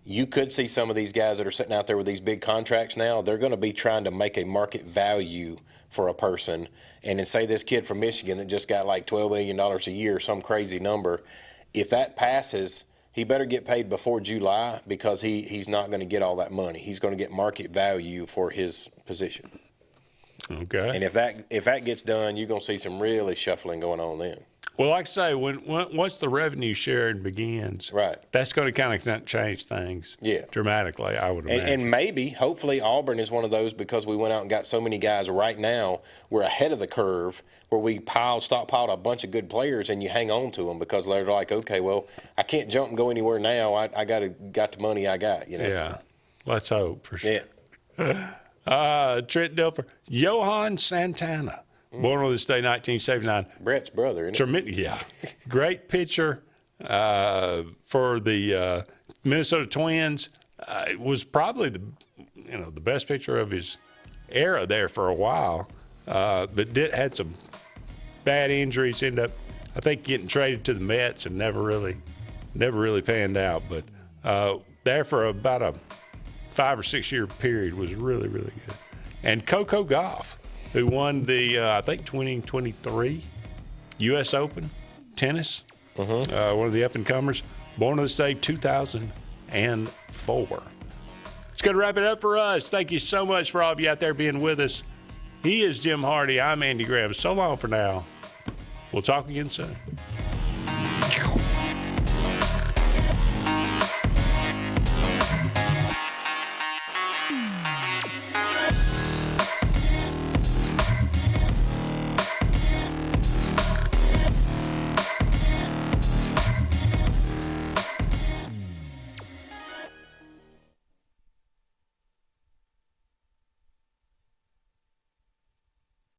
you could see some of these guys that are sitting out there with these big contracts now, they're going to be trying to make a market value for a person. And then say this kid from Michigan that just got like $12 million a year, some crazy number, if that passes, he better get paid before July because he's not going to get all that money. He's going to get market value for his position. Okay. And if that gets done, you're going to see some really shuffling going on then. Well, like I say, once the revenue sharing begins, right, that's going to kind of change things dramatically, I would imagine. And maybe, hopefully, Auburn is one of those because we went out and got so many guys right now. We're ahead of the curve where we stockpiled a bunch of good players and you hang on to them because they're like, okay, well, I can't jump and go anywhere now. I got the money I got, Yeah, let's hope for sure. Yeah. Trent Dilfer. Johan Santana, born on this day, 1979. Brett's brother, isn't it? Yeah. Great pitcher for the Minnesota Twins. Was probably the best pitcher of his era there for a while, but had some bad injuries. Ended up, I think, getting traded to the Mets and never really panned out. But there for about a 5 or 6 year period was really, really good. And Coco Gauff, who won the I think 2023 U.S. Open tennis, one of the up and comers, born on this day 2004. It's going to wrap it up for us. Thank you so much for all of you out there being with us. He is Jim Hardy. I'm Andy Graham. So long for now. We'll talk again soon.